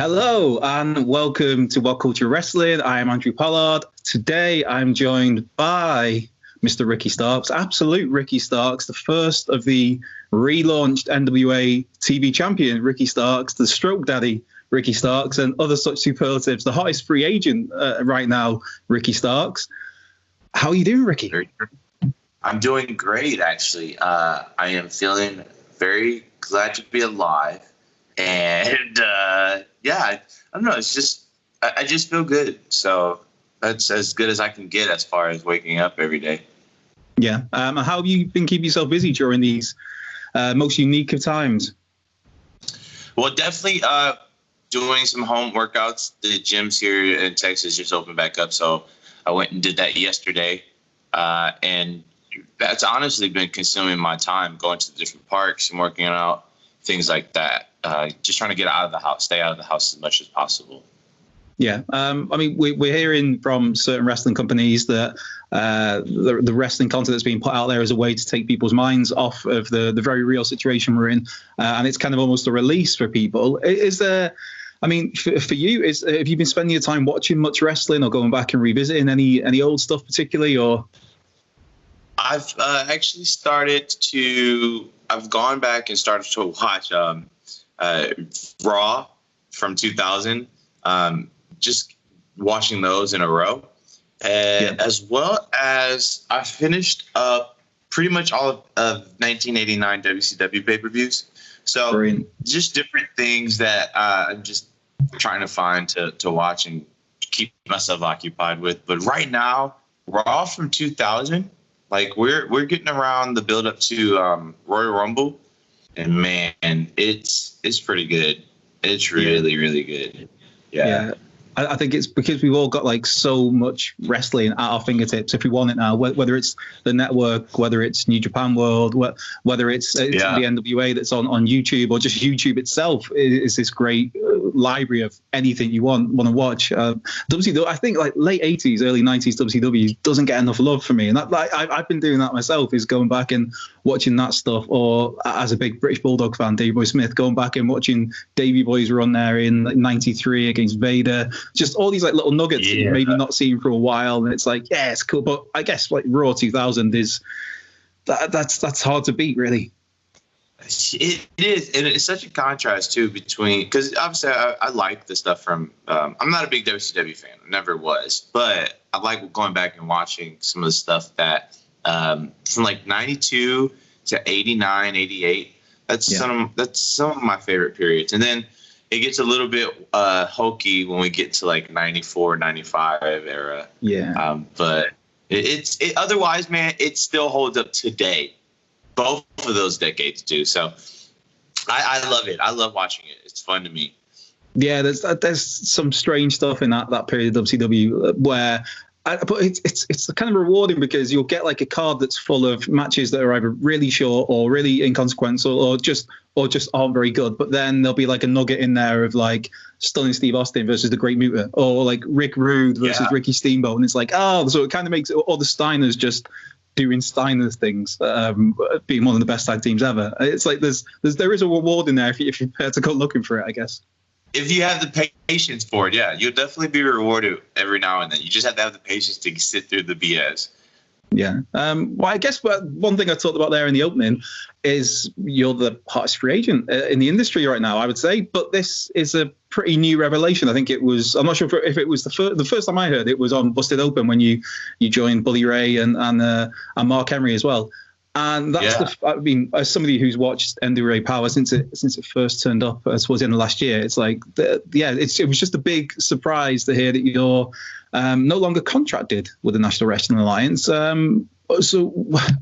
Hello and welcome to WhatCulture Wrestling. I am Andrew Pollard. Today I'm joined by Mr. Ricky Starks, absolute Ricky Starks, the first of the relaunched NWA TV champion, Ricky Starks, the stroke daddy, Ricky Starks, and other such superlatives, the hottest free agent right now, Ricky Starks. How are you doing, Ricky? I'm doing great, actually. I am feeling very glad to be alive. And I don't know. It's just I just feel good. So that's as good as I can get as far as waking up every day. Yeah. How have you been keeping yourself busy during these most unique of times? Well, definitely doing some home workouts. The gyms here in Texas just opened back up, so I went and did that yesterday. And that's honestly been consuming my time, going to the different parks and working out, things like that. Just trying to get out of the house, stay out of the house as much as possible. Yeah. I mean, we're hearing from certain wrestling companies that the wrestling content that's being put out there is a way to take people's minds off of the very real situation we're in. And it's kind of almost a release for people. Is there, I mean, for you, have you been spending your time watching much wrestling or going back and revisiting any old stuff particularly? Or I've actually I've gone back and started to watch Raw from 2000, just watching those in a row, as well as I finished up pretty much all of 1989 WCW pay-per-views. So Brilliant. Just different things that I'm just trying to find to watch and keep myself occupied with. But right now, Raw from 2000, like we're getting around the build up to Royal Rumble. And man, it's pretty good. It's really good. Yeah. I think it's because we've all got like so much wrestling at our fingertips if we want it now, whether it's the network, whether it's New Japan World, whether it's the NWA that's on YouTube, or just YouTube itself is this great library of anything you want to watch. WCW, I think like late 80s, early 90s WCW doesn't get enough love for me. And that, like, I've been doing that myself, is going back and watching that stuff, or as a big British Bulldog fan, Davey Boy Smith, going back and watching Davey Boy's run there in like 93 against Vader. Just all these like little nuggets that you've maybe not seen for a while, and it's like, yeah, it's cool. But I guess like Raw 2000 is that's hard to beat, really. It is, and it's such a contrast too between, because obviously I like the stuff from. I'm not a big WCW fan, I never was, but I like going back and watching some of the stuff that from like 92 to 89, 88. That's some of my favorite periods, and then it gets a little bit hokey when we get to like 94, 95 era. Yeah. But it otherwise, man, it still holds up today. Both of those decades do. So I love it. I love watching it. It's fun to me. Yeah, there's some strange stuff in that period of WCW where. But it's kind of rewarding because you'll get like a card that's full of matches that are either really short or really inconsequential or just aren't very good. But then there'll be like a nugget in there of like Stunning Steve Austin versus the Great Muta, or like Rick Rude versus Ricky Steamboat, and it's like, oh, so it kind of makes it, or the Steiners just doing Steiners things, being one of the best tag teams ever. It's like there is a reward in there if you're prepared to go looking for it, I guess. If you have the patience for it, you'll definitely be rewarded every now and then. You just have to have the patience to sit through the BS. Yeah. Well, I guess one thing I talked about there in the opening is you're the hottest free agent in the industry right now, I would say. But this is a pretty new revelation. I think it was, I'm not sure if it was the first time I heard it was on Busted Open when you joined Bully Ray and Mark Henry as well. And that's I mean, as somebody who's watched NWA Power since it first turned up towards the end of last year, it's like, it was just a big surprise to hear that you're no longer contracted with the National Wrestling Alliance. So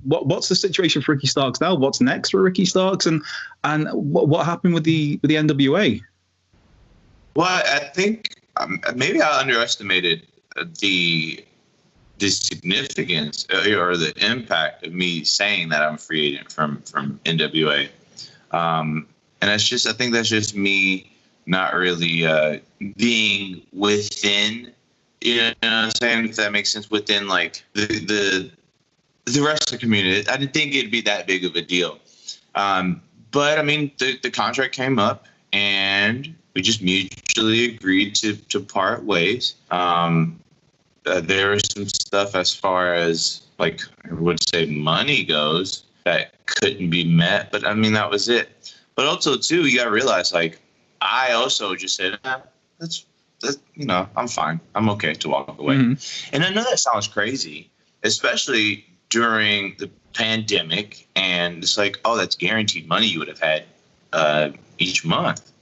what's the situation for Ricky Starks now? What's next for Ricky Starks, and what happened with the NWA? Well, I think maybe I underestimated the significance or the impact of me saying that I'm a free agent from NWA. And I think that's just me not really being within, you know what I'm saying, if that makes sense, within like the rest of the community. I didn't think it'd be that big of a deal. But I mean, the contract came up, and we just mutually agreed to part ways. There was some stuff as far as, like, I would say money goes that couldn't be met, but I mean, that was it. But also too, you gotta realize, like, I also just said, that's I'm fine. I'm okay to walk away. Mm-hmm. And I know that sounds crazy, especially during the pandemic. And it's like, oh, that's guaranteed money you would have had each month.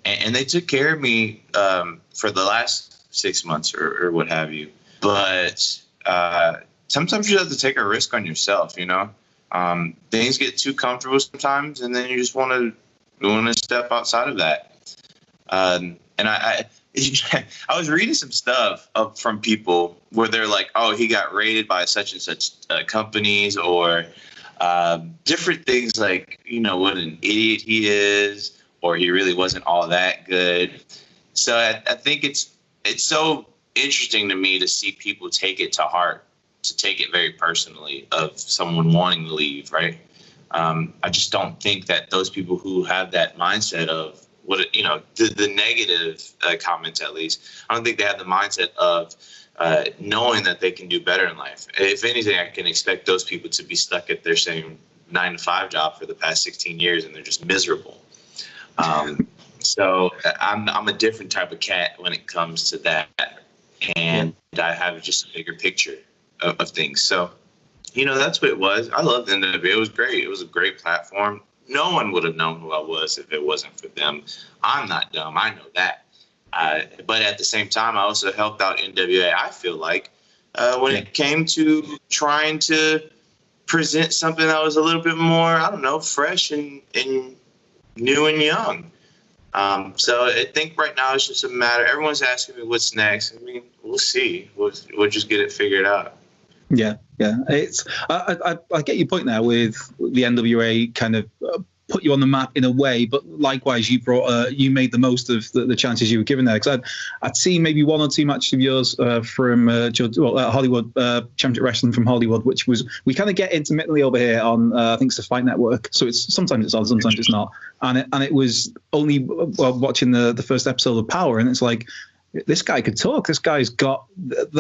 And they took care of me for the last 6 months or what have you. But sometimes you have to take a risk on yourself, Things get too comfortable sometimes, and then you just want to step outside of that. And I was reading some stuff from people where they're like, oh, he got rated by such and such companies, or different things like, what an idiot he is, or he really wasn't all that good. So I think it's so interesting to me to see people take it to heart, to take it very personally, of someone wanting to leave, right? I just don't think that those people who have that mindset of the negative comments, at least, I don't think they have the mindset of knowing that they can do better in life. If anything, I can expect those people to be stuck at their same 9-to-5 job for the past 16 years, and they're just miserable. So I'm a different type of cat when it comes to that, and I have just a bigger picture of things. So, that's what it was. I loved NWA. It was great. It was a great platform. No one would have known who I was if it wasn't for them. I'm not dumb. I know that. But at the same time, I also helped out NWA, I feel like, when it came to trying to present something that was a little bit more, I don't know, fresh and new and young. So I think right now it's just a matter. Everyone's asking me what's next. I mean, we'll see. We'll just get it figured out. Yeah. It's I get your point there with the NWA kind of put you on the map in a way, but likewise you made the most of the chances you were given there. Because I'd seen maybe one or two matches of yours from Hollywood Championship Wrestling from Hollywood, which was, we kind of get intermittently over here on I think it's the Fight Network. So it's sometimes it's on, sometimes it's not. And it was only watching the first episode of Power, and it's like, this guy could talk. This guy's got,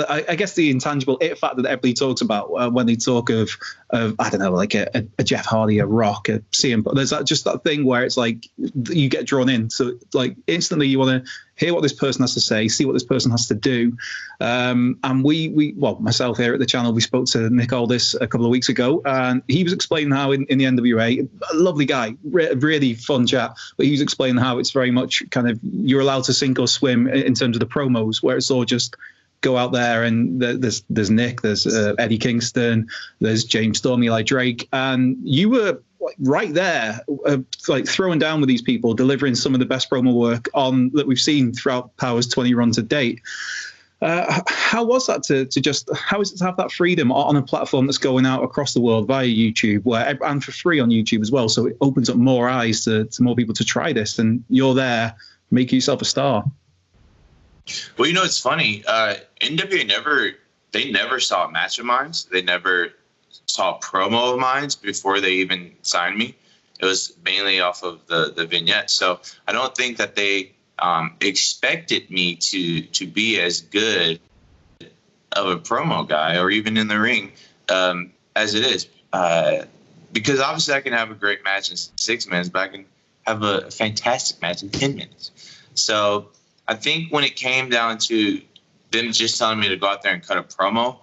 I guess, the intangible it factor that everybody talks about when they talk of I don't know, like a Jeff Hardy, a Rock, a CM. But there's just that thing where it's like you get drawn in. So like instantly you want to hear what this person has to say, see what this person has to do. And myself here at the channel, we spoke to Nick Aldis a couple of weeks ago, and he was explaining how in the NWA, a lovely guy, really fun chat, but he was explaining how it's very much kind of, you're allowed to sink or swim in terms of the promos, where it's all just go out there, and there's Nick, there's Eddie Kingston, there's James Storm, Eli Drake, and you were right there, like throwing down with these people, delivering some of the best promo work that we've seen throughout Power's 20 runs to date. How was that how is it to have that freedom on a platform that's going out across the world via YouTube, and for free on YouTube as well? So it opens up more eyes to more people to try this, and you're there, make yourself a star. Well, it's funny. NWA never saw a match of mine. They never saw a promo of mine before they even signed me. It was mainly off of the vignette. So I don't think that they expected me to be as good of a promo guy, or even in the ring, as it is. Because obviously I can have a great match in 6 minutes, but I can have a fantastic match in 10 minutes. So I think when it came down to them just telling me to go out there and cut a promo,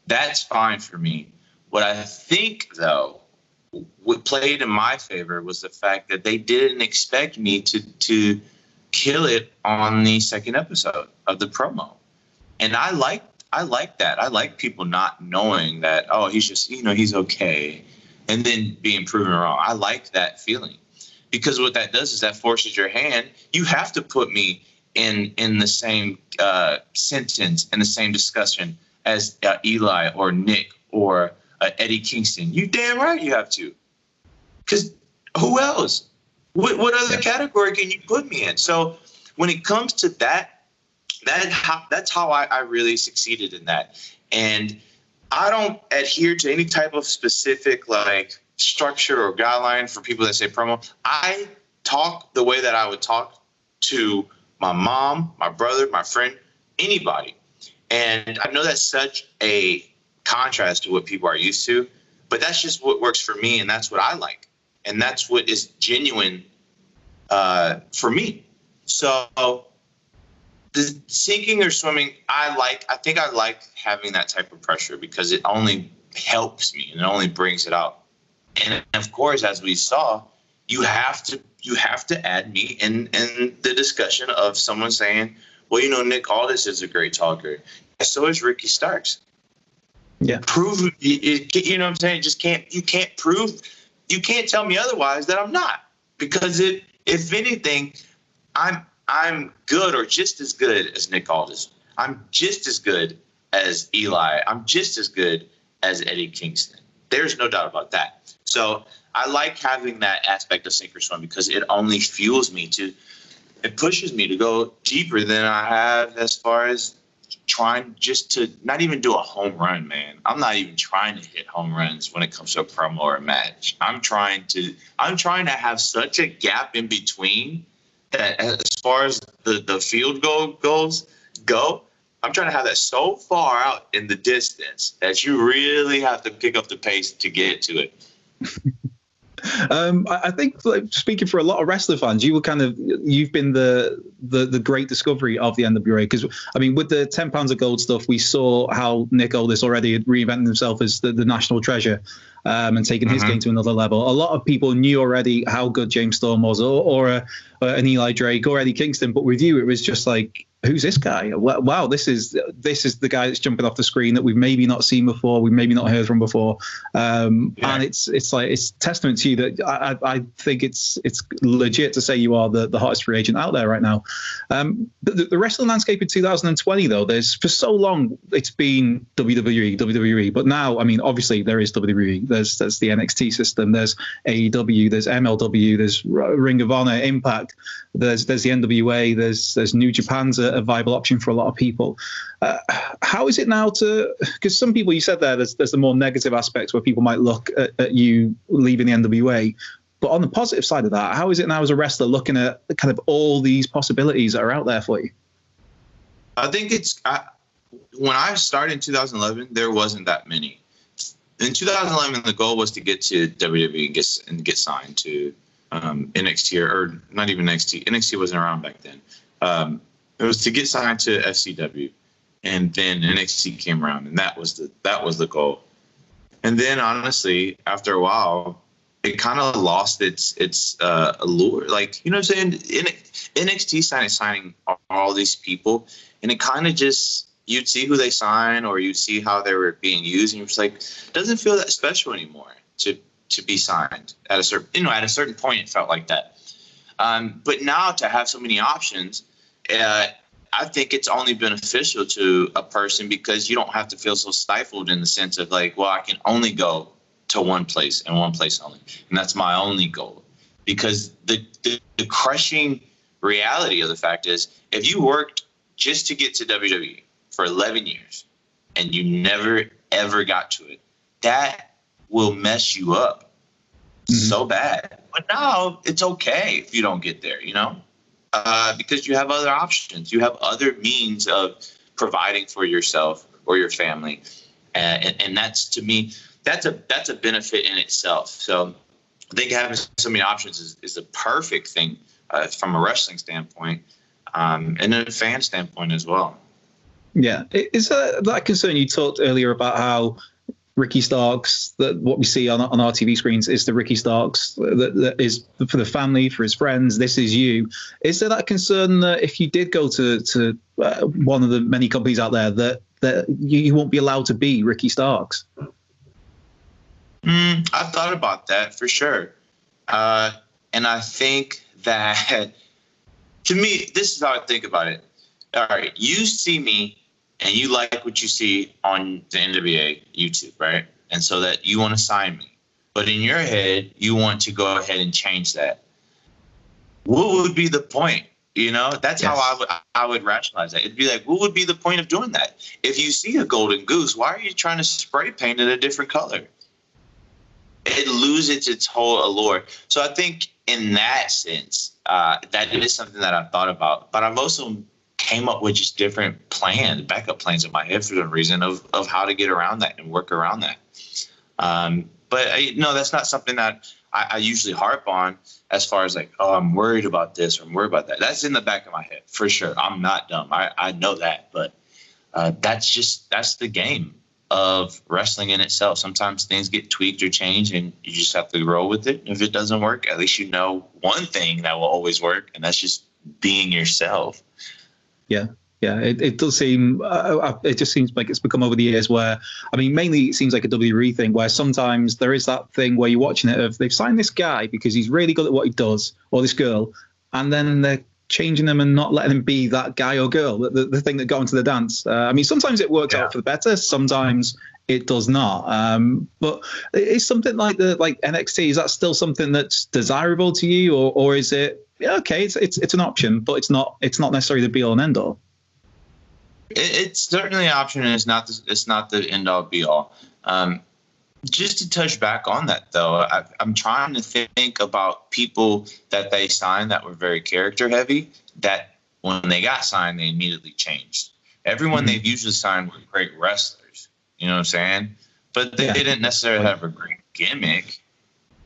that's fine for me. What I think, though, what played in my favor was the fact that they didn't expect me to kill it on the second episode of the promo. And I like that. I like people not knowing that, oh, he's just, he's okay, and then being proven wrong. I like that feeling, because what that does is that forces your hand. You have to put me in the same sentence, in the same discussion as Eli or Nick or Eddie Kingston. You damn right you have to. Because who else? What other category can you put me in? So when it comes to that's how I really succeeded in that. And I don't adhere to any type of specific like structure or guideline for people that say promo. I talk the way that I would talk to my mom, my brother, my friend, anybody. And I know that's such a contrast to what people are used to, but that's just what works for me, and that's what I like, and that's what is genuine for me. So the sinking or swimming, I think I like having that type of pressure because it only helps me and it only brings it out. And of course, as we saw, you have to add me in the discussion of someone saying, well, you know, Nick Aldis is a great talker. So is Ricky Starks. Yeah. Prove it, you know what I'm saying? You can't tell me otherwise that I'm not. Because if anything, I'm good or just as good as Nick Aldis. I'm just as good as Eli. I'm just as good as Eddie Kingston. There's no doubt about that. So I like having that aspect of sink or swim because it only fuels me it pushes me to go deeper than I have as far as trying just to not even do a home run, man. I'm not even trying to hit home runs when it comes to a promo or a match. I'm trying to have such a gap in between that as far as the field goals go, I'm trying to have that so far out in the distance that you really have to pick up the pace to get to it. I think, like, speaking for a lot of wrestler fans, you've been the great discovery of the NWA, because I mean, with the 10 pounds of gold stuff, we saw how Nick Aldis already had reinvented himself as the national treasure, and taken his game to another level. A lot of people knew already how good James Storm was, or an Eli Drake, or Eddie Kingston, but with you, it was just like, who's this guy? Wow, this is the guy that's jumping off the screen that we've maybe not seen before, we've maybe not heard from before, and it's testament to you that I think it's legit to say you are the hottest free agent out there right now. The wrestling landscape in 2020, though, there's for so long it's been WWE, but now, I mean, obviously there is WWE. There's the NXT system. There's AEW. There's MLW. There's Ring of Honor, Impact. There's the NWA. There's New Japan's a viable option for a lot of people. How is it now because some people, you said there's the more negative aspects where people might look at you leaving the NWA, but on the positive side of that, how is it now as a wrestler looking at kind of all these possibilities that are out there for you? I think when I started in 2011, there wasn't that many. In 2011, the goal was to get to WWE and get signed to NXT, or not even NXT. NXT wasn't around back then. It was to get signed to FCW, and then NXT came around, and that was the goal. And then, honestly, after a while, it kind of lost its allure. Like, you know what I'm saying? NXT signing all these people, and it kind of just, you'd see who they sign, or you'd see how they were being used, and you're just like, it doesn't feel that special anymore to be signed at a certain point. It felt like that. But now to have so many options, I think it's only beneficial to a person because you don't have to feel so stifled in the sense of like, well, I can only go to one place and one place only, and that's my only goal. Because the crushing reality of the fact is, if you worked just to get to WWE for 11 years and you never ever got to it, that will mess you up so bad. But now it's okay if you don't get there, you know, because you have other options. You have other means of providing for yourself or your family. And that's, to me, that's a benefit in itself. So I think having so many options is a perfect thing from a wrestling standpoint, and a fan standpoint as well. Yeah. Is that concern? You talked earlier about how Ricky Starks, that what we see on our TV screens is the Ricky Starks that is for the family, for his friends. This is you. Is there that concern that if you did go to one of the many companies out there that you won't be allowed to be Ricky Starks? I've thought about that for sure. And I think that, to me, this is how I think about it. All right, you see me and you like what you see on the NWA YouTube, right? And so that you want to sign me. But in your head, you want to go ahead and change that. What would be the point? You know, that's how I would rationalize that. It'd be like, what would be the point of doing that? If you see a golden goose, why are you trying to spray paint it a different color? it loses its whole allure. So I think in that sense, that is something that I've thought about. But I've also came up with just different plans, backup plans in my head for the reason of how to get around that and work around that. But that's not something that I usually harp on as far as like, oh, I'm worried about this or I'm worried about that. That's in the back of my head for sure. I'm not dumb. I know that. But that's the game of wrestling in itself. Sometimes things get tweaked or changed and you just have to roll with it. If it doesn't work, at least you know one thing that will always work, and that's just being yourself. Yeah. Yeah, it does seem, it just seems like it's become over the years where, I mean, mainly it seems like a WWE thing where sometimes there is that thing where you're watching it of they've signed this guy because he's really good at what he does, or this girl, and then they're changing them and not letting him be that guy or girl, the thing that got into the dance. I mean, sometimes it works out for the better, sometimes it does not. But it's something like NXT, is that still something that's desirable to you, or is it, okay, it's an option, but it's not necessarily the be all and end all? It's certainly an option, and it's not the end all be all. Just to touch back on that, though, I'm trying to think about people that they signed that were very character heavy, that when they got signed, they immediately changed. Everyone they've usually signed were great wrestlers, you know what I'm saying? But they didn't necessarily have a great gimmick.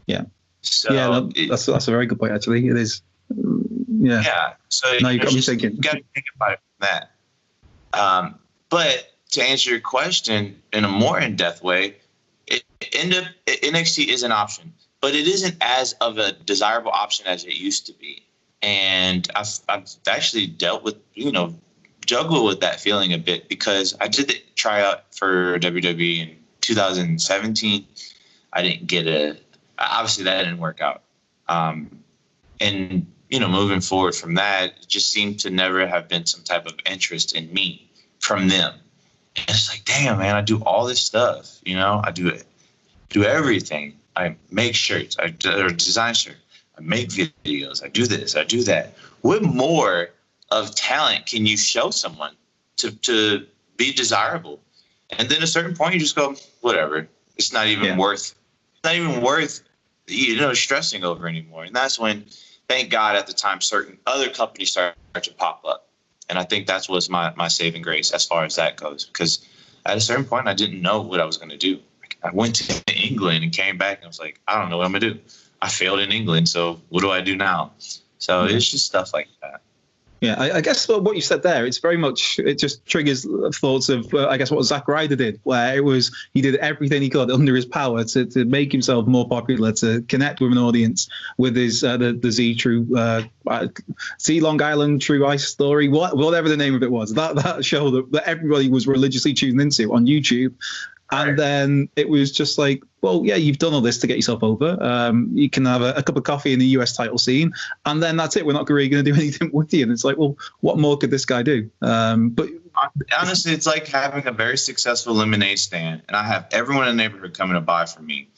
Yeah. So that's a very good point, actually. It is. Yeah. Yeah. So now you got me thinking. You got to think about it from that. But to answer your question in a more in-depth way, NXT is an option, but it isn't as of a desirable option as it used to be. And I've actually juggled with that feeling a bit, because I did the tryout for WWE in 2017. I didn't get obviously that didn't work out. And moving forward from that, it just seemed to never have been some type of interest in me from them. And it's like, damn, man, I do all this stuff. I do everything. I make shirts. I design shirts. I make videos. I do this. I do that. What more of talent can you show someone to be desirable? And then at a certain point, you just go, whatever. It's not even worth. It's not even worth stressing over anymore. And that's when, thank God, at the time, certain other companies started to pop up. And I think that's what's my saving grace as far as that goes. Because at a certain point, I didn't know what I was going to do. I went to England and came back and I was like, I don't know what I'm going to do. I failed in England, so what do I do now? So it's just stuff like that. Yeah, I guess what you said there, it's very much, it just triggers thoughts of, I guess, what Zack Ryder did, where it was, he did everything he could under his power to make himself more popular, to connect with an audience with his, the Z Long Island True Ice Story, whatever the name of it was, that show that everybody was religiously tuning into on YouTube. And then it was just like, well, yeah, you've done all this to get yourself over. You can have a cup of coffee in the US title scene, and then that's it. We're not really going to do anything with you. And it's like, well, what more could this guy do? But honestly, it's like having a very successful lemonade stand, and I have everyone in the neighborhood coming to buy from me.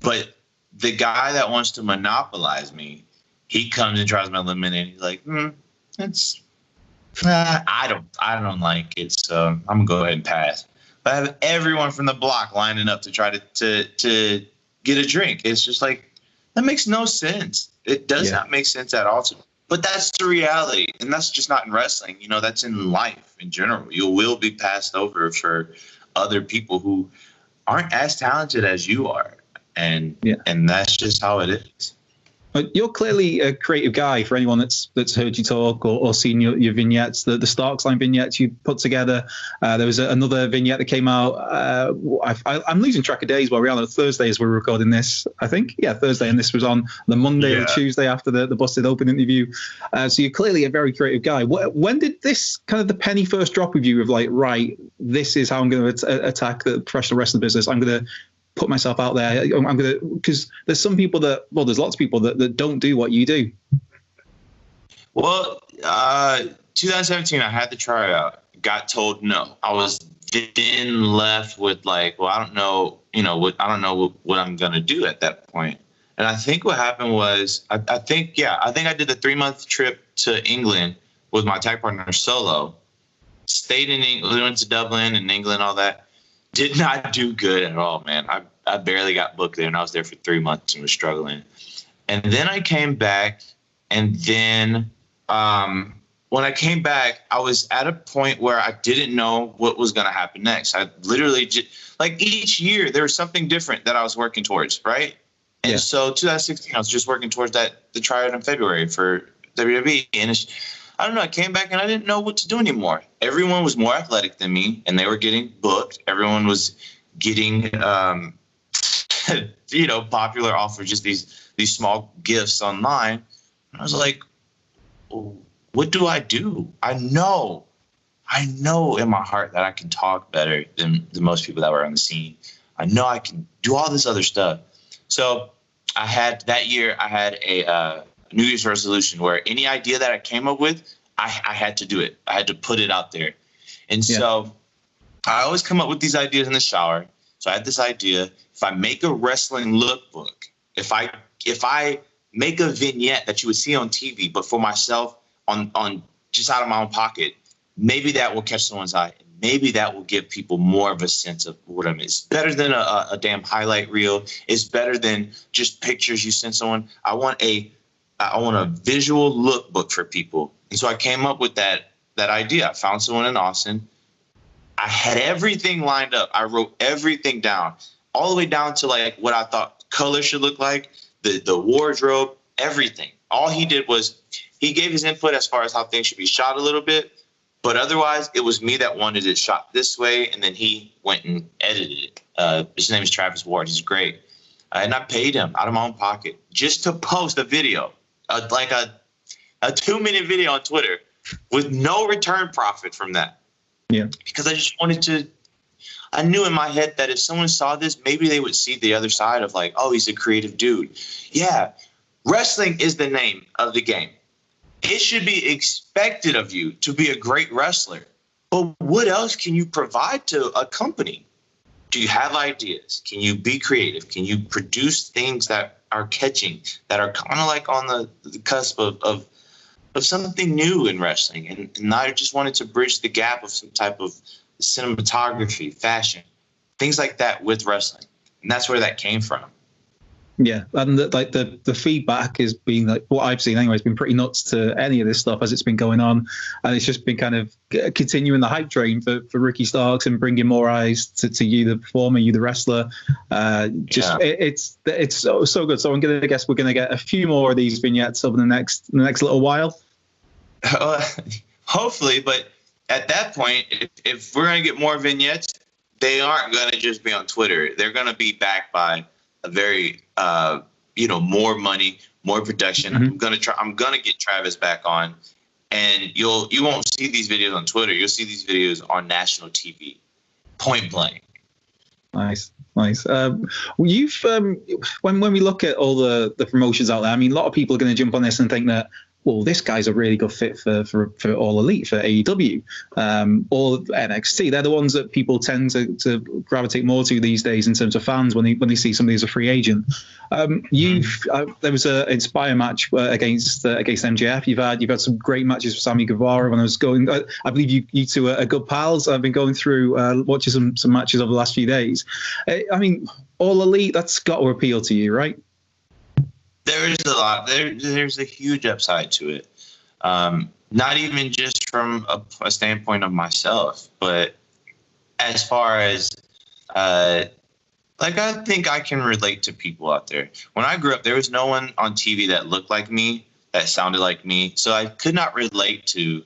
But the guy that wants to monopolize me, he comes and tries my lemonade. He's like, I don't like it, so I'm gonna go ahead and pass. But I have everyone from the block lining up to try to get a drink. It's just like, that makes no sense. It does not make sense at all to me. But that's the reality. And that's just not in wrestling. That's in life in general. You will be passed over for other people who aren't as talented as you are. And that's just how it is. You're clearly a creative guy. For anyone that's heard you talk or seen your vignettes, the Starks line vignettes you put together. There was another vignette that came out. I'm losing track of days while we're on Thursday as we're recording this, I think. Yeah, Thursday. And this was on the Monday or Tuesday after the Busted Open interview. So you're clearly a very creative guy. When did this kind of the penny first drop with you of like, right, this is how I'm going to attack the professional wrestling business. I'm going to put myself out there. I'm going to, because there's some people there's lots of people that don't do what you do. Well, 2017, I had the tryout, got told no. I was then left with like, well, I don't know what I'm going to do at that point. And I think what happened was, I think I did the 3-month trip to England with my tag partner solo, stayed in England, went to Dublin and England, all that. Did not do good at all, man. I barely got booked there, and I was there for 3 months and was struggling. And then I came back, and then when I came back, I was at a point where I didn't know what was going to happen next. I literally just, like, each year there was something different that I was working towards, right? And so 2016, I was just working towards the tryout in February for WWE. And I don't know, I came back and I didn't know what to do anymore. Everyone was more athletic than me, and they were getting booked. Everyone was getting, popular off of just these small gifts online. And I was like, what do I do? I know in my heart that I can talk better than most people that were on the scene. I know I can do all this other stuff. So that year I had a New Year's resolution where any idea that I came up with, I had to do it. I had to put it out there. And so I always come up with these ideas in the shower. So I had this idea: if I make a wrestling lookbook, if I make a vignette that you would see on TV, but for myself on just out of my own pocket, maybe that will catch someone's eye. Maybe that will give people more of a sense of what I mean. It's better than a damn highlight reel. It's better than just pictures you send someone. I want a visual lookbook for people. And so I came up with that idea. I found someone in Austin. I had everything lined up. I wrote everything down, all the way down to like what I thought color should look like, the wardrobe, everything. All he did was he gave his input as far as how things should be shot a little bit. But otherwise, it was me that wanted it shot this way, and then he went and edited it. His name is Travis Ward. He's great. And I paid him out of my own pocket just to post a video, like a 2-minute video on Twitter with no return profit from that. Yeah. Because I just wanted to – I knew in my head that if someone saw this, maybe they would see the other side of like, oh, he's a creative dude. Yeah, wrestling is the name of the game. It should be expected of you to be a great wrestler. But what else can you provide to a company? Do you have ideas? Can you be creative? Can you produce things that are catching, that are kind of like on the cusp of something new in wrestling? And I just wanted to bridge the gap of some type of cinematography, fashion, things like that with wrestling. And that's where that came from. Yeah, and the feedback has been, like, what I've seen anyway, has been pretty nuts to any of this stuff as it's been going on, and it's just been kind of continuing the hype train for Ricky Starks and bringing more eyes to you, the performer, you, the wrestler. It's so good. So I'm gonna guess we're gonna get a few more of these vignettes over the next little while. Hopefully, but at that point, if we're gonna get more vignettes, they aren't gonna just be on Twitter. They're gonna be backed by a very more money, more production. Mm-hmm. I'm gonna get Travis back on, and you won't see these videos on Twitter. You'll see these videos on national TV, point blank. Nice. You've when we look at all the promotions out there, I mean, a lot of people are going to jump on this and think that, well, this guy's a really good fit for All Elite, for AEW, or NXT. They're the ones that people tend to gravitate more to these days in terms of fans when they see somebody as a free agent. There was an Inspire match against MJF. You've had some great matches with Sammy Guevara. When I was going, I believe you two are good pals. I've been going through watching some matches over the last few days. I mean, All Elite, that's got to appeal to you, right? There is a lot. There's a huge upside to it. Not even just from a standpoint of myself, but as far as I think I can relate to people out there. When I grew up, there was no one on TV that looked like me, that sounded like me, so I could not relate to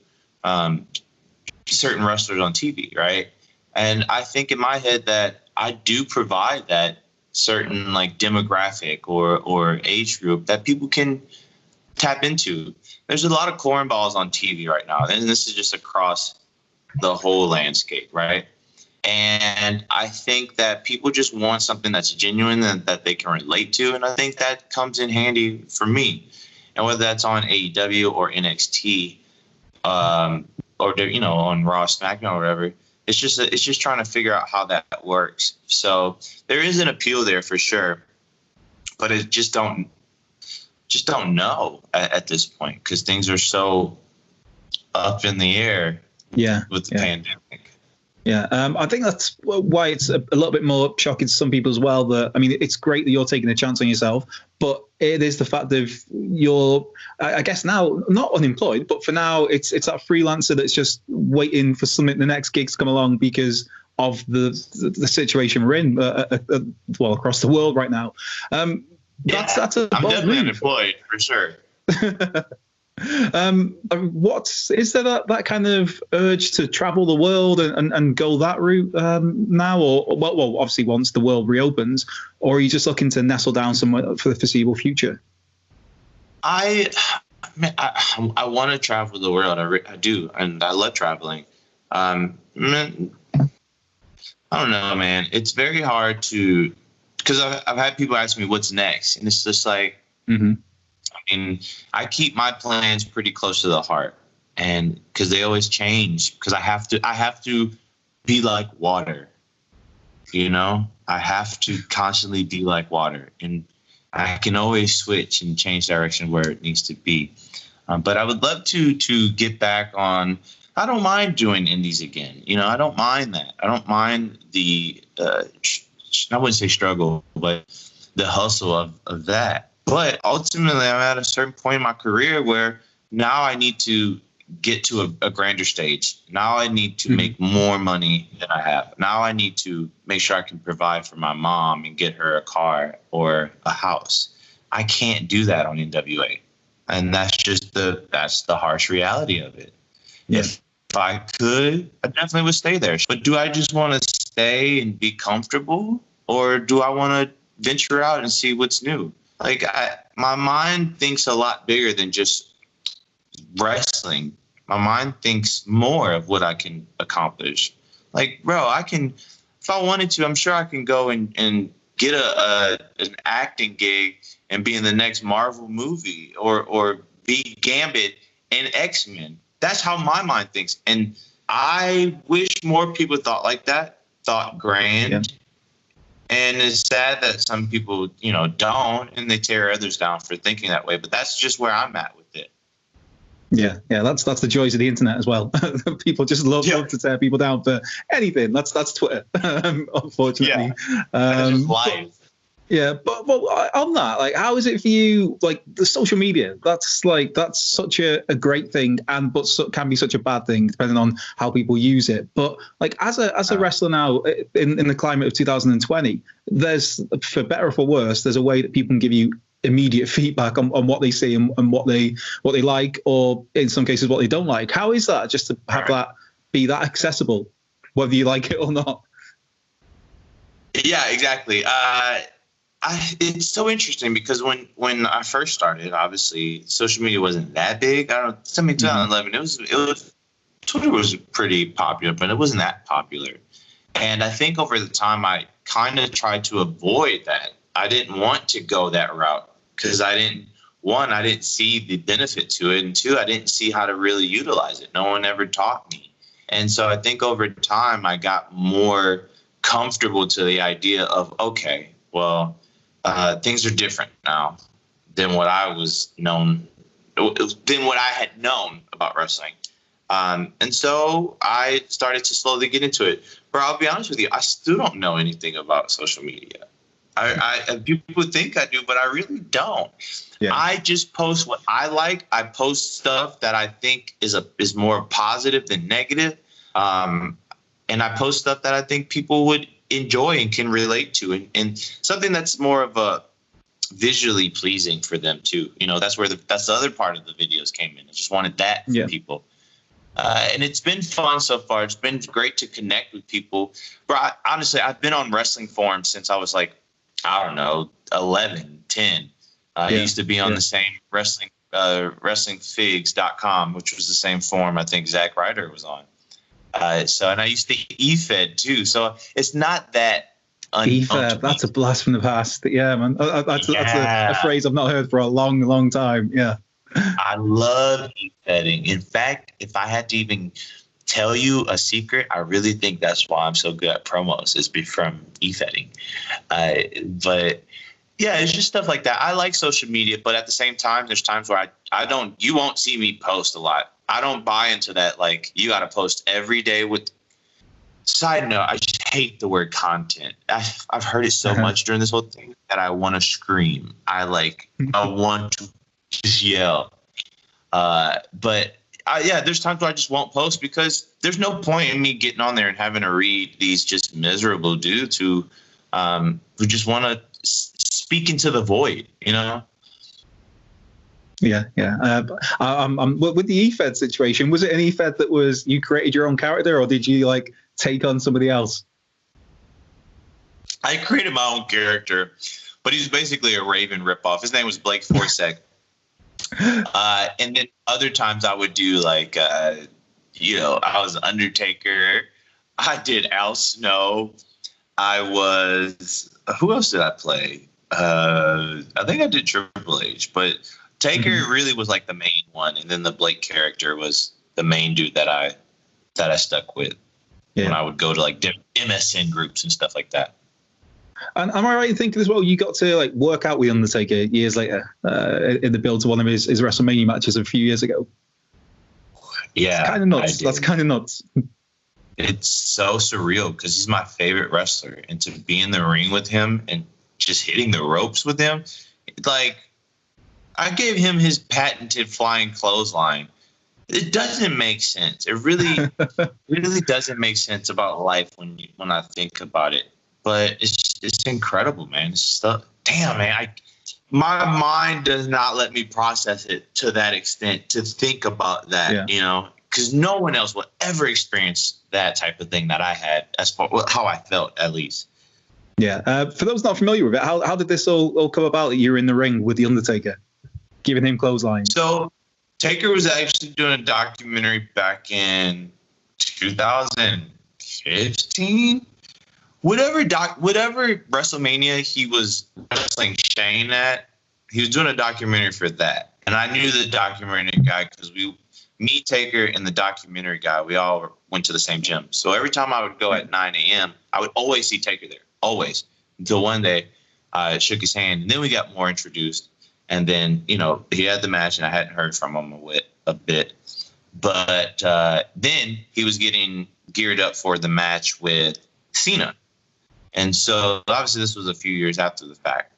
certain wrestlers on TV, right? And I think in my head that I do provide that certain like demographic or age group that people can tap into. There's a lot of cornballs on TV right now, and this is just across the whole landscape, right? And I think that people just want something that's genuine and that they can relate to, and I think that comes in handy for me. And whether that's on AEW or NXT, or on Raw, SmackDown, or whatever, it's just trying to figure out how that works. So there is an appeal there for sure, but it just don't know at this point because things are so up in the air. Yeah, with the pandemic. Yeah, I think that's why it's a little bit more shocking to some people as well. That, I mean, it's great that you're taking a chance on yourself, but it is the fact of you're, I guess now, not unemployed, but for now, it's that freelancer that's just waiting for something, the next gig to come along because of the situation we're in, well, across the world right now. That's a I'm bold definitely move. unemployed for sure. What is there that kind of urge to travel the world and go that route now, or well, obviously once the world reopens, or are you just looking to nestle down somewhere for the foreseeable future? I want to travel the world. I do, and I love traveling. Man, I don't know, man. It's very hard to, because I've had people ask me what's next, and it's just like. Mm-hmm. I mean, I keep my plans pretty close to the heart, and because they always change. Because I have to be like water, you know. I have to constantly be like water, and I can always switch and change direction where it needs to be. But I would love to get back on. I don't mind doing indies again. You know, I don't mind that. I don't mind the I wouldn't say struggle, but the hustle of that. But ultimately, I'm at a certain point in my career where now I need to get to a grander stage. Now I need to make more money than I have. Now I need to make sure I can provide for my mom and get her a car or a house. I can't do that on NWA. And that's the harsh reality of it. Yeah. If I could, I definitely would stay there. But do I just want to stay and be comfortable, or do I want to venture out and see what's new? Like, my mind thinks a lot bigger than just wrestling. My mind thinks more of what I can accomplish. Like, bro, I can, if I wanted to, I'm sure I can go and get an acting gig and be in the next Marvel movie, or be Gambit in X-Men. That's how my mind thinks. And I wish more people thought like that, thought grand. Yeah. And it's sad that some people, you know, don't, and they tear others down for thinking that way. But that's just where I'm at with it. Yeah, that's the joys of the internet as well. People just love to tear people down for anything. That's Twitter, unfortunately. Yeah, that's just life. But on that, like, how is it for you? Like, the social media, that's such a great thing, but can be such a bad thing depending on how people use it. But like, as a wrestler now in the climate of 2020, there's, for better or for worse, there's a way that people can give you immediate feedback on what they see and what they like, or in some cases what they don't like. How is that, just to have that be that accessible, whether you like it or not? Yeah, exactly. It's so interesting because when I first started, obviously social media wasn't that big. 2011, it was Twitter was pretty popular, but it wasn't that popular. And I think over the time I kind of tried to avoid that. I didn't want to go that route because I didn't see the benefit to it, and two, I didn't see how to really utilize it. No one ever taught me. And so I think over time I got more comfortable to the idea of, okay, well, things are different now than what I had known about wrestling. And so I started to slowly get into it. But I'll be honest with you, I still don't know anything about social media. People think I do, but I really don't. Yeah. I just post what I like. I post stuff that I think is more positive than negative. And I post stuff that I think people would enjoy and can relate to, and something that's more of a visually pleasing for them too. You know, that's the other part of the videos came in. I just wanted that for people. And it's been fun so far. It's been great to connect with people. But honestly, I've been on wrestling forums since I was like, I don't know, 11, 10. I used to be on the same wrestlingfigs.com, which was the same forum I think Zack Ryder was on. And I used to eFed too. So it's not that eFed, that's a blast from the past. Yeah, man. That's a phrase I've not heard for a long, long time. Yeah. I love eFedding. In fact, if I had to even tell you a secret, I really think that's why I'm so good at promos, is from eFedding. But yeah, it's just stuff like that. I like social media, but at the same time, there's times where you won't see me post a lot. I don't buy into that. Like, you got to post every day with Side note, I just hate the word content. I've heard it so much during this whole thing that I want to scream. I want to just yell. But there's times where I just won't post because there's no point in me getting on there and having to read these just miserable dudes who just want to speak into the void, you know? Yeah. With the eFed situation, was it an eFed that was you created your own character, or did you like take on somebody else? I created my own character, but he's basically a Raven ripoff. His name was Blake Forsec. And then other times I would do like, I was Undertaker. I did Al Snow. Who else did I play? I think I did Triple H, but Taker really was like the main one. And then the Blake character was the main dude that I stuck with when I would go to like MSN groups and stuff like that. And am I right in thinking as well, you got to like work out with Undertaker years later in the build to one of his WrestleMania matches a few years ago? Yeah. Kind of nuts. That's kind of nuts. It's so surreal because he's my favorite wrestler. And to be in the ring with him and just hitting the ropes with him, like I gave him his patented flying clothesline. It doesn't make sense. It really, really doesn't make sense about life when I think about it. But it's incredible, man. It's just, damn, man. My mind does not let me process it to that extent to think about that, you know, because no one else will ever experience that type of thing that I had, as far how I felt, at least. Yeah. For those not familiar with it, how did this all come about that you were in the ring with The Undertaker, giving him clotheslines? So Taker was actually doing a documentary back in 2015. Whatever WrestleMania he was wrestling Shane at, he was doing a documentary for that. And I knew the documentary guy because me, Taker, and the documentary guy, we all went to the same gym. So every time I would go at 9 a.m., I would always see Taker there, always. Until one day I shook his hand, and then we got more introduced. And then, you know, he had the match, and I hadn't heard from him a bit. But then he was getting geared up for the match with Cena. And so obviously this was a few years after the fact.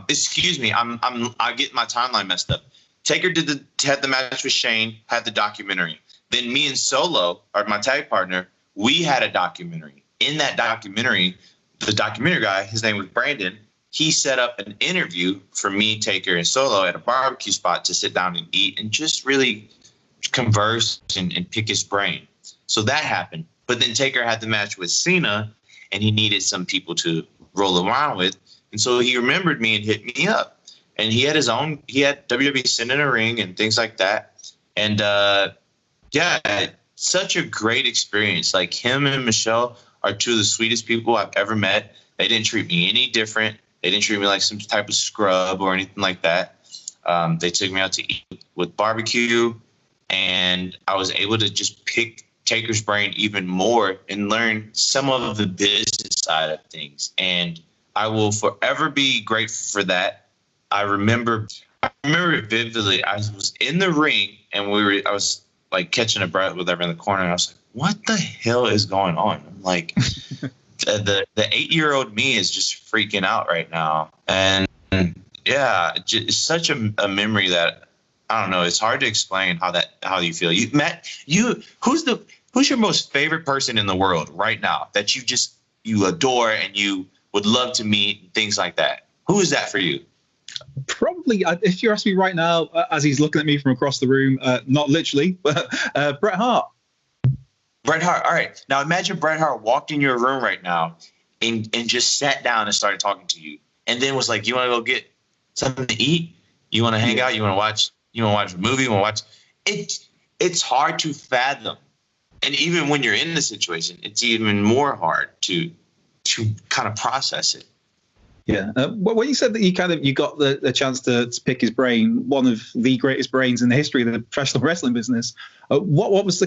Excuse me, I get my timeline messed up. Taker had the match with Shane, had the documentary. Then me and Solo, or my tag partner, we had a documentary. In that documentary, the documentary guy, his name was Brandon, he set up an interview for me, Taker, and Solo at a barbecue spot to sit down and eat and just really converse and pick his brain. So that happened. But then Taker had the match with Cena, and he needed some people to roll around with. And so he remembered me and hit me up. And he had WWE send in a ring and things like that. And such a great experience. Like, him and Michelle are two of the sweetest people I've ever met. They didn't treat me any different. They didn't treat me like some type of scrub or anything like that. They took me out to eat with barbecue, and I was able to just pick Taker's brain even more and learn some of the business side of things. And I will forever be grateful for that. I remember it vividly. I was in the ring, and I was like catching a breath with everyone in the corner. And I was like, what the hell is going on? I'm like, the 8-year-old me is just freaking out right now. And yeah, it's such a memory that, I don't know. It's hard to explain how you feel. Matt, who's your most favorite person in the world right now that you adore and you would love to meet, things like that? Who is that for you? Probably, if you ask me right now, as he's looking at me from across the room, not literally, but Bret Hart. Bret Hart. All right. Now imagine Bret Hart walked in your room right now and just sat down and started talking to you, and then was like, "You want to go get something to eat? You want to hang out? You want to watch a movie? You want to watch?" It's hard to fathom, and even when you're in the situation, it's even more hard to kind of process it. Yeah. When you said that you got the chance to pick his brain, one of the greatest brains in the history of the professional wrestling business, what was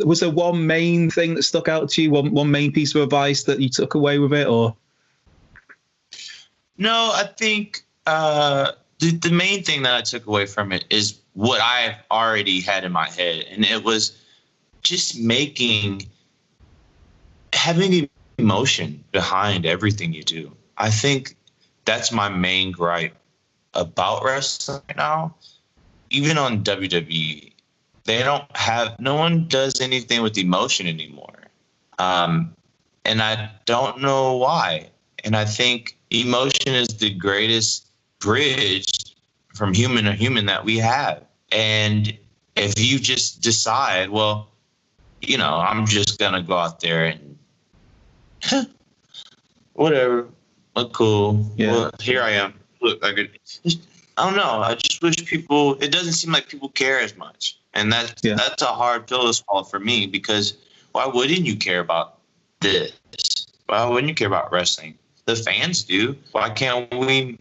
was there one main thing that stuck out to you, one main piece of advice that you took away with it, or? No, I think the main thing that I took away from it is what I've already had in my head, and it was just making having emotion behind everything you do. I think that's my main gripe about wrestling right now. Even on WWE, no one does anything with emotion anymore. And I don't know why. And I think emotion is the greatest bridge from human to human that we have. And if you just decide, well, I'm just going to go out there and whatever, look cool. Yeah. Well, here I am. Look, I don't know. I just wish it doesn't seem like people care as much. And that's a hard pill to swallow for me, because why wouldn't you care about this? Why wouldn't you care about wrestling? The fans do. Why can't we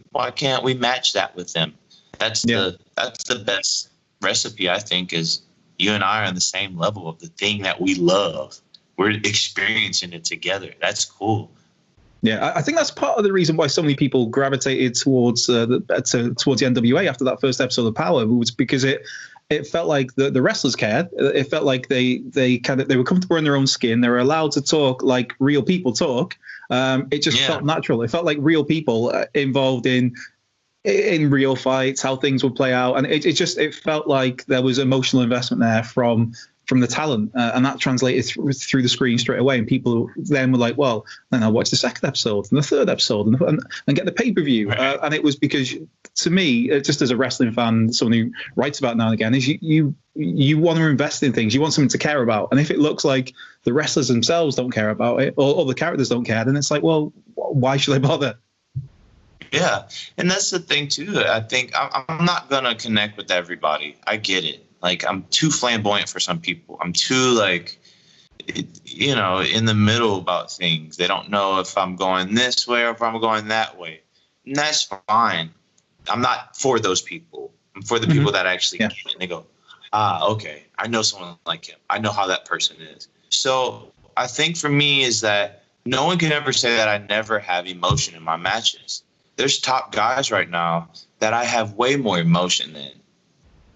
match that with them? That's the best recipe, I think, is you and I are on the same level of the thing that we love. We're experiencing it together. That's cool. Yeah, I think that's part of the reason why so many people gravitated towards the NWA after that first episode of Power, was because it felt like the wrestlers cared. It felt like they were comfortable in their own skin. They were allowed to talk like real people talk. It just felt natural. It felt like real people involved in real fights, how things would play out, and it felt like there was emotional investment there from the talent, and that translated through the screen straight away. And people then were like, well, then I'll watch the second episode and the third episode and get the pay-per-view. Right. And it was because, to me, just as a wrestling fan, someone who writes about it now and again, is you want to invest in things. You want something to care about. And if it looks like the wrestlers themselves don't care about it, or the characters don't care, then it's like, well, why should I bother? Yeah. And that's the thing, too. I think I'm not going to connect with everybody. I get it. Like, I'm too flamboyant for some people. I'm too, in the middle about things. They don't know if I'm going this way or if I'm going that way. And that's fine. I'm not for those people. I'm for the people that actually get it. And they go, okay, I know someone like him. I know how that person is. So I think for me is that no one can ever say that I never have emotion in my matches. There's top guys right now that I have way more emotion than.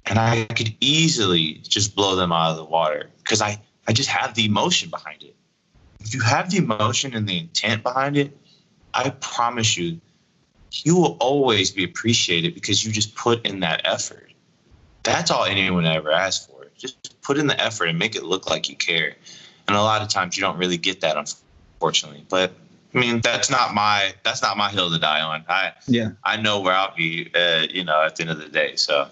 And I could easily just blow them out of the water because I just have the emotion behind it. If you have the emotion and the intent behind it, I promise you, you will always be appreciated because you just put in that effort. That's all anyone ever asks for. Just put in the effort and make it look like you care. And a lot of times you don't really get that, unfortunately. But I mean, that's not my hill to die on. I know where I'll be, at the end of the day. So.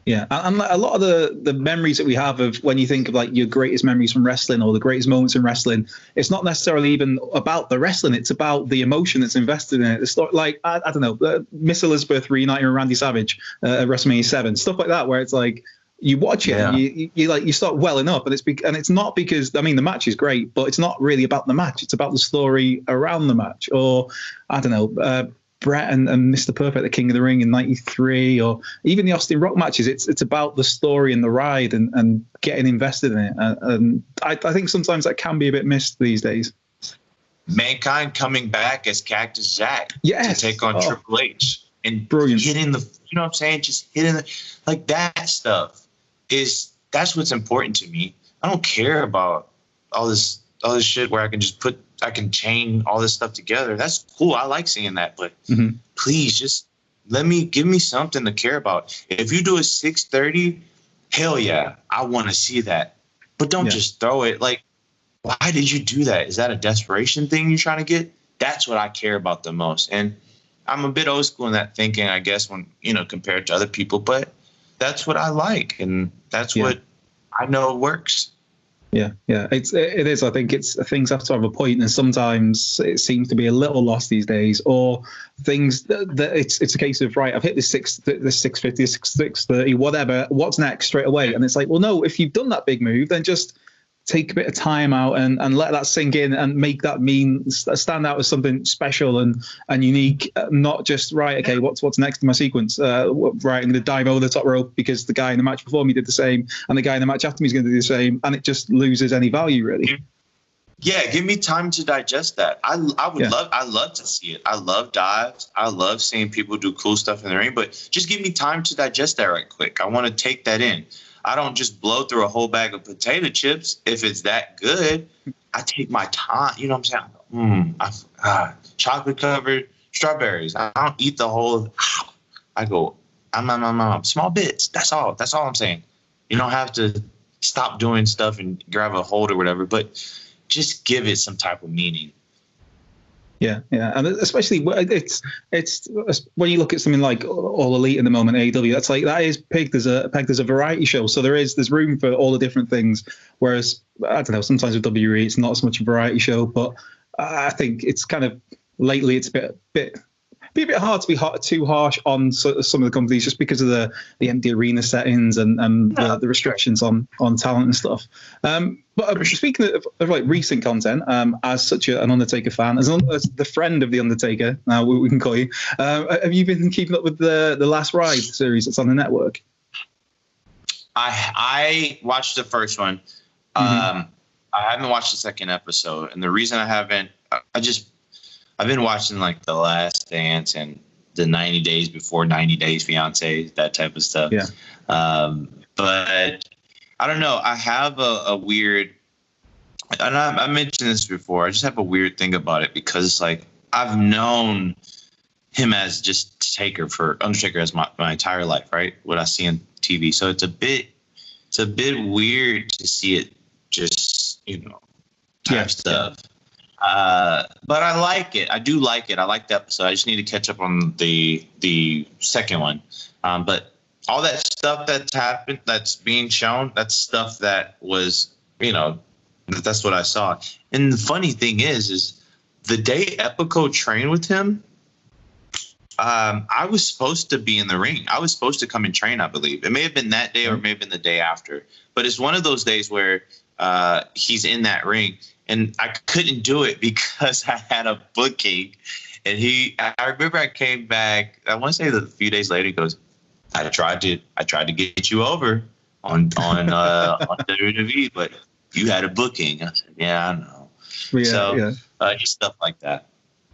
Yeah, and a lot of the memories that we have of when you think of like your greatest memories from wrestling or the greatest moments in wrestling, it's not necessarily even about the wrestling. It's about the emotion that's invested in it. It's like, I don't know, Miss Elizabeth reuniting with Randy Savage at WrestleMania 7, stuff like that, where it's like you watch it, and you start welling up, and it's not because, I mean, the match is great, but it's not really about the match. It's about the story around the match, or I don't know. Brett and Mr. Perfect, the King of the Ring in '93, or even the Austin Rock matches. It's about the story and the ride and getting invested in it. And I think sometimes that can be a bit missed these days. Mankind coming back as Cactus Jack to take on Triple H and brilliant. Hitting the, you know what I'm saying? Just hitting like that stuff that's what's important to me. I don't care about all this shit where I can chain all this stuff together. That's cool. I like seeing that, but please just give me something to care about. If you do a 6:30, hell yeah, I want to see that. But don't just throw it. Like, why did you do that? Is that a desperation thing you're trying to get? That's what I care about the most. And I'm a bit old school in that thinking, I guess, when, compared to other people, but that's what I like. And that's what I know works. Yeah, it is. I think things have to have a point, and sometimes it seems to be a little lost these days. Or things that it's a case of, right, I've hit this 650, 630, whatever. What's next straight away? And it's like, well, no. If you've done that big move, then just take a bit of time out and let that sink in and make that stand out as something special and unique. Not just, right, okay, what's next in my sequence? Right, I'm going to dive over the top rope because the guy in the match before me did the same, and the guy in the match after me is going to do the same, and it just loses any value, really. Yeah, give me time to digest that. I love to see it. I love dives. I love seeing people do cool stuff in the ring, but just give me time to digest that right quick. I want to take that in. I don't just blow through a whole bag of potato chips. If it's that good, I take my time. You know what I'm saying? Chocolate covered strawberries. I don't eat the whole. I go, small bits. That's all. That's all I'm saying. You don't have to stop doing stuff and grab a hold or whatever, but just give it some type of meaning. Yeah, and especially it's when you look at something like All Elite in the moment, AEW, that is pegged as a variety show. So there's room for all the different things. Whereas I don't know, sometimes with WWE it's not as much a variety show, but I think it's kind of lately it's a bit hard to be too harsh on some of the companies just because of the empty arena settings and the restrictions on talent and stuff. But speaking of like recent content, as such an Undertaker fan, as the friend of the Undertaker, now we can call you, have you been keeping up with the Last Ride series that's on the network? I watched the first one. I haven't watched the second episode, and the reason I haven't, I've been watching like The Last Dance and the 90 Days Before 90 Days Fiance, that type of stuff. Yeah. But I don't know. I have a weird, and I mentioned this before. I just have a weird thing about it because it's like I've known him as just Undertaker as my entire life, right? What I see on TV. So it's a bit weird to see it just, type stuff. But I like it. I do like it. I like the episode. I just need to catch up on the second one. But all that stuff that's happened, that's being shown, that's stuff that was, that's what I saw. And the funny thing is the day Epico trained with him, I was supposed to be in the ring. I was supposed to come and train, I believe. It may have been that day or it may have been the day after. But it's one of those days where he's in that ring. And I couldn't do it because I had a booking. And I remember I came back, I want to say that a few days later, he goes, I tried to get you over on WWE, but you had a booking. I said, yeah, I know. Just stuff like that.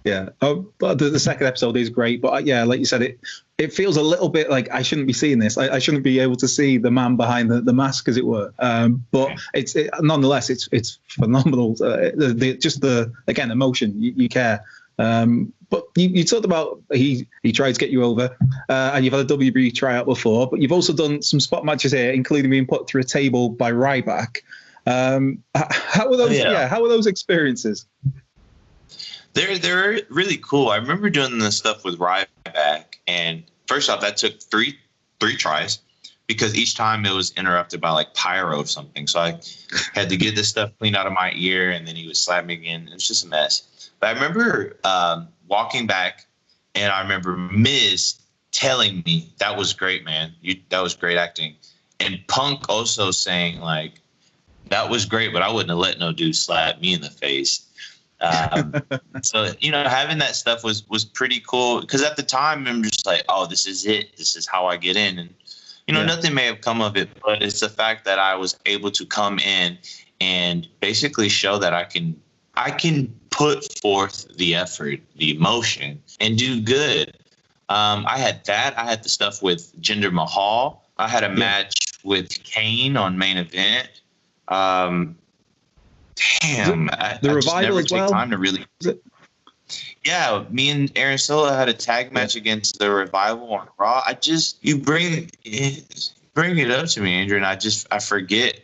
Yeah. Oh, but the second episode is great. But yeah, like you said, it feels a little bit like I shouldn't be seeing this. I shouldn't be able to see the man behind the mask, as it were. But nonetheless, it's phenomenal. Again, emotion. You care. But you talked about he tried to get you over, and you've had a WWE tryout before. But you've also done some spot matches here, including being put through a table by Ryback. How were those? Yeah. How were those experiences? They're really cool. I remember doing the stuff with Ryback, and first off, that took three tries because each time it was interrupted by like pyro or something. So I had to get this stuff cleaned out of my ear, and then he would slap me again. It was just a mess. But I remember walking back, and I remember Miz telling me, that was great, man. That was great acting. And Punk also saying like, that was great, but I wouldn't have let no dude slap me in the face. So having that stuff was pretty cool because at the time I'm just like, oh, this is it, this is how I get in, and nothing may have come of it, but it's the fact that I was able to come in and basically show that I can put forth the effort, the emotion, and do good. I had the stuff with Jinder Mahal. I had a match with Kane on Main Event. Damn, I just never take time to really. Yeah, me and Aaron Silva had a tag match against the Revival on Raw. You bring it up to me, Andrew, and I forget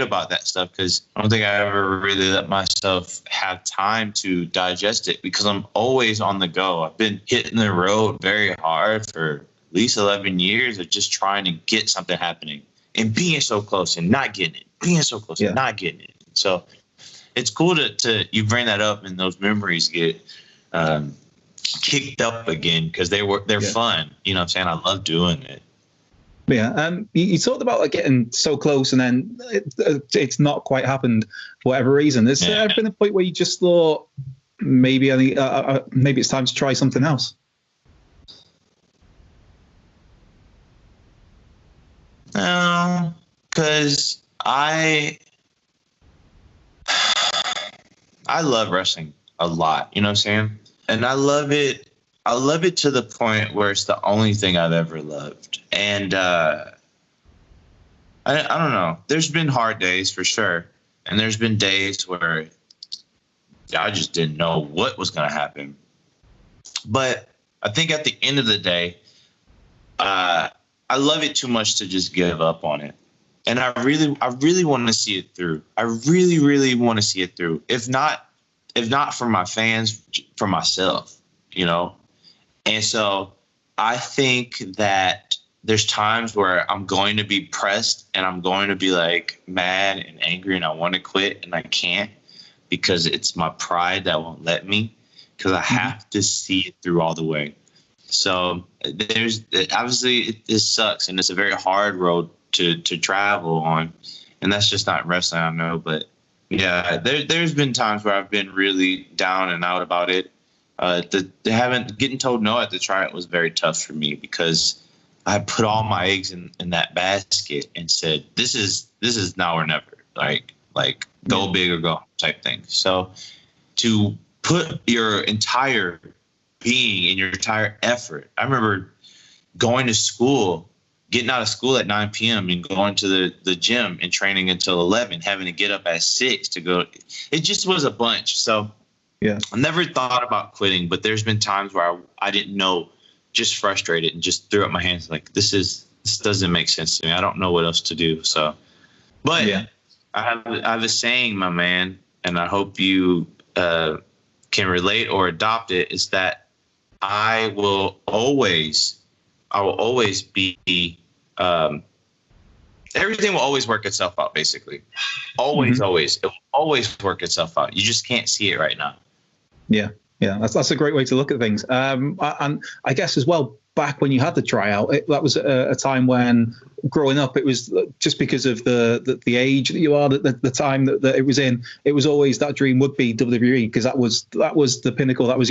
about that stuff because I don't think I ever really let myself have time to digest it because I'm always on the go. I've been hitting the road very hard for at least 11 years of just trying to get something happening and being so close and not getting it, being so close and not getting it. So it's cool to you bring that up and those memories get kicked up again because they're fun. You know what I'm saying? I love doing it. Yeah, you talked about like getting so close and then it's not quite happened for whatever reason. Has there been a point where you just thought maybe it's time to try something else? No, because I love wrestling a lot. You know what I'm saying? And I love it. I love it to the point where it's the only thing I've ever loved. And I don't know. There's been hard days for sure. And there's been days where I just didn't know what was going to happen. But I think at the end of the day, I love it too much to just give up on it. And I really want to see it through. I really, really want to see it through. If not for my fans, for myself, you know? And so I think that there's times where I'm going to be pressed and I'm going to be like mad and angry and I want to quit and I can't because it's my pride that won't let me, because I have to see it through all the way. So there's obviously it sucks and it's a very hard road to travel on, and that's just not wrestling, I know. But yeah, there's been times where I've been really down and out about it. Getting told no at the tryout was very tough for me because I put all my eggs in that basket and said, this is now or never, like go big or go home type thing. So to put your entire being and your entire effort, I remember going to school, getting out of school at 9 p.m. and going to the gym and training until 11, having to get up at 6 to go. It just was a bunch. So yeah, I never thought about quitting, but there's been times where I didn't know, just frustrated and just threw up my hands like, this doesn't make sense to me. I don't know what else to do. So, but yeah, I have a saying, my man, and I hope you can relate or adopt it, is that I will always be, everything will always work itself out, basically. Always. It will always work itself out. You just can't see it right now. Yeah. That's a great way to look at things. And I guess as well, back when you had the tryout, that was a time when growing up, it was just because of the age that you are, the time that it was in, it was always that dream would be WWE, because that was the pinnacle. That was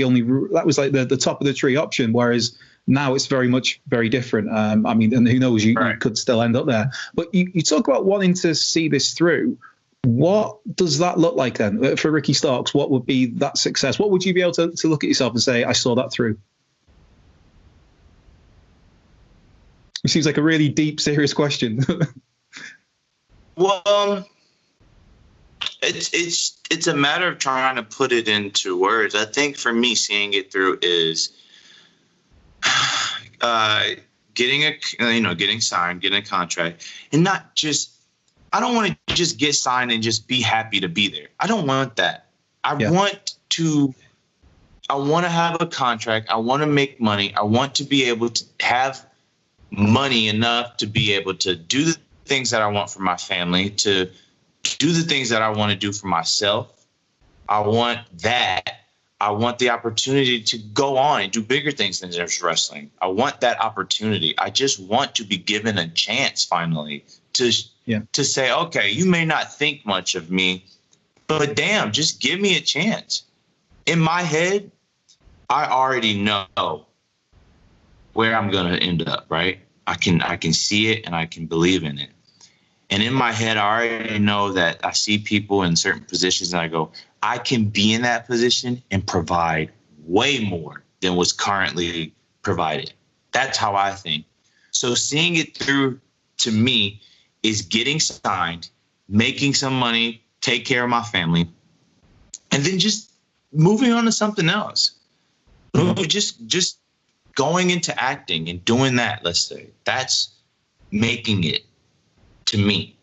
like the top of the tree option. Whereas now it's very different. I mean, and who knows, you could still end up there. But you talk about wanting to see this through. What does that look like then for Ricky Starks? What would be that success? What would you be able to look at yourself and say, I saw that through? It seems like a really deep, serious question. Well, it's a matter of trying to put it into words. I think for me, seeing it through is getting signed, getting a contract, and not just. I don't want to just get signed and just be happy to be there. I don't want that. I want to have a contract. I want to make money. I want to be able to have money enough to be able to do the things that I want for my family, to do the things that I want to do for myself. I want that. I want the opportunity to go on and do bigger things than just wrestling. I want that opportunity. I just want to be given a chance finally to say, okay, you may not think much of me, but damn, just give me a chance. In my head, I already know where I'm going to end up, right? I can see it and I can believe in it. And in my head, I already know that I see people in certain positions and I go, I can be in that position and provide way more than what's currently provided. That's how I think. So seeing it through, to me, is getting signed, making some money, take care of my family, and then just moving on to something else. Just going into acting and doing that, let's say. That's making it to me.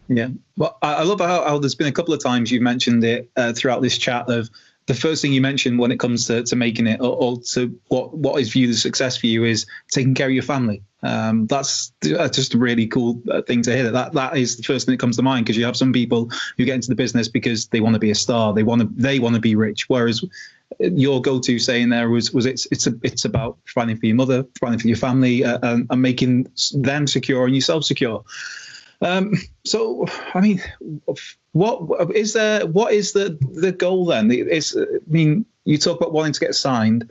Yeah. Well, I love how there's been a couple of times you've mentioned it throughout this chat of the first thing you mentioned when it comes to making it or to what is viewed as success for you is taking care of your family. That's just a really cool thing to hear. That is the first thing that comes to mind, because you have some people who get into the business because they want to be a star, they want to be rich, whereas your go-to saying there was it's about providing for your mother, providing for your family, and making them secure and yourself secure. So, I mean, what is the goal then? You talk about wanting to get signed.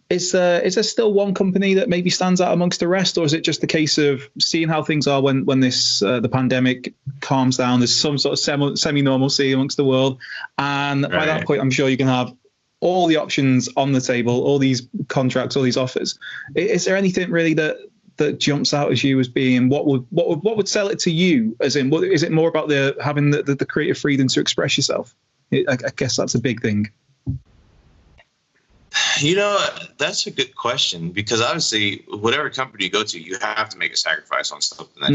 Is there still one company that maybe stands out amongst the rest, or is it just a case of seeing how things are when this the pandemic calms down? There's some sort of semi-normalcy amongst the world, and by that point, I'm sure you can have all the options on the table, all these contracts, all these offers. Is there anything really that jumps out as you as being what would sell it to you? As in, is it more about having the creative freedom to express yourself? I guess that's a big thing. That's a good question, because obviously whatever company you go to, you have to make a sacrifice on something that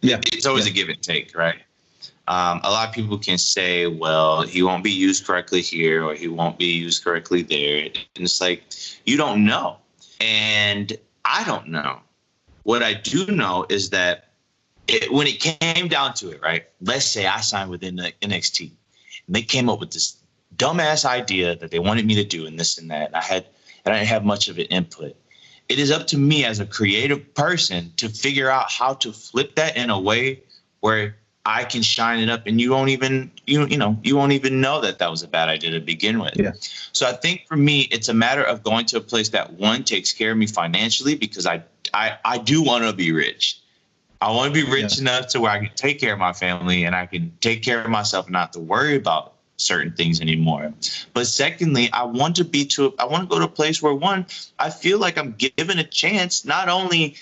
it's always a give and take, right? A lot of people can say, well, he won't be used correctly here, or he won't be used correctly there. And it's like, you don't know. And I don't know. What I do know is that when it came down to it, right? Let's say I signed within the NXT, and they came up with this dumbass idea that they wanted me to do and this and that. And I didn't have much of an input. It is up to me as a creative person to figure out how to flip that in a way where I can shine it up, and you won't even know that was a bad idea to begin with. Yeah. So I think for me, it's a matter of going to a place that, one, takes care of me financially, because I do want to be rich. I want to be rich enough to where I can take care of my family and I can take care of myself and not have to worry about certain things anymore. But secondly, I want to go to a place where, one, I feel like I'm given a chance, not only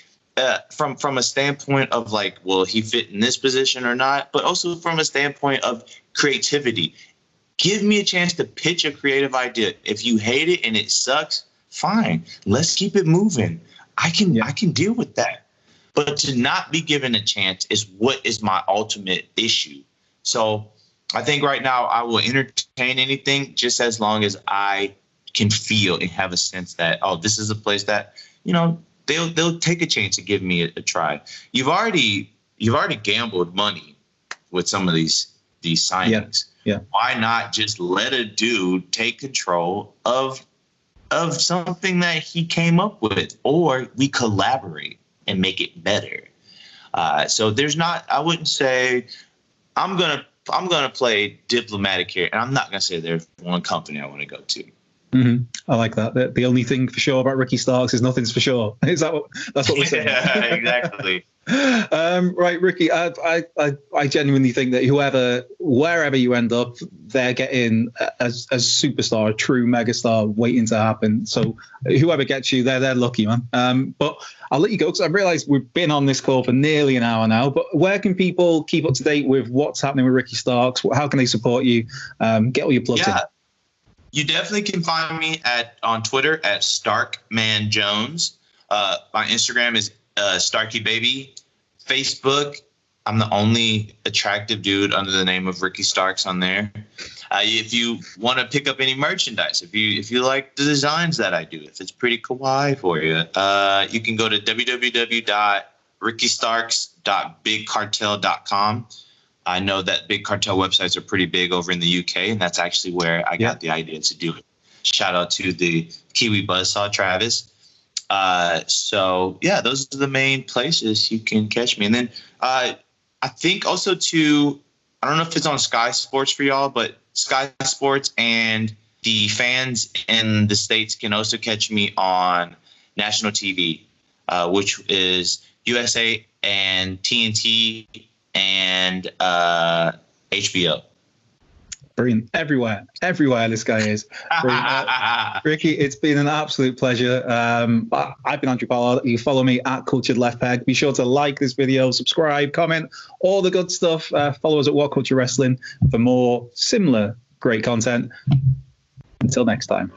from a standpoint of like, will he fit in this position or not, but also from a standpoint of creativity. Give me a chance to pitch a creative idea. If you hate it and it sucks, fine. Let's keep it moving. I can deal with that. But to not be given a chance is what is my ultimate issue. So I think right now I will entertain anything just as long as I can feel and have a sense that, oh, this is a place that, they'll take a chance to give me a try. You've already gambled money with some of these signings. Yeah. Why not just let a dude take control of something that he came up with, or we collaborate and make it better? So I wouldn't say I'm gonna play diplomatic here, and I'm not gonna say there's one company I want to go to. Mm-hmm. I like that. The only thing for sure about Ricky Starks is nothing's for sure. Is that's what we're saying? Yeah, exactly. Right, Ricky. I genuinely think that wherever you end up, they're getting as superstar, a true megastar waiting to happen. So whoever gets you, they're lucky, man. But I'll let you go because I realised we've been on this call for nearly an hour now. But where can people keep up to date with what's happening with Ricky Starks? How can they support you? Get all your plugs in. You definitely can find me on Twitter at StarkmanJones. My Instagram is StarkyBaby. Facebook, I'm the only attractive dude under the name of Ricky Starks on there. If you want to pick up any merchandise, if you like the designs that I do, if it's pretty kawaii for you, you can go to www.rickystarks.bigcartel.com. I know that Big Cartel websites are pretty big over in the UK, and that's actually where I got the idea to do it. Shout out to the Kiwi Buzzsaw, Travis. So, yeah, those are the main places you can catch me. And then I think also I don't know if it's on Sky Sports for y'all, but Sky Sports and the fans in the States can also catch me on national TV, which is USA and TNT and HBO. Brilliant. Everywhere this guy is. Ricky, it's been an absolute pleasure. I've been Andrew Pollard. You follow me at Cultured Left Peg. Be sure to like this video, subscribe, comment, all the good stuff. Follow us at WhatCulture Wrestling for more similar great content. Until next time.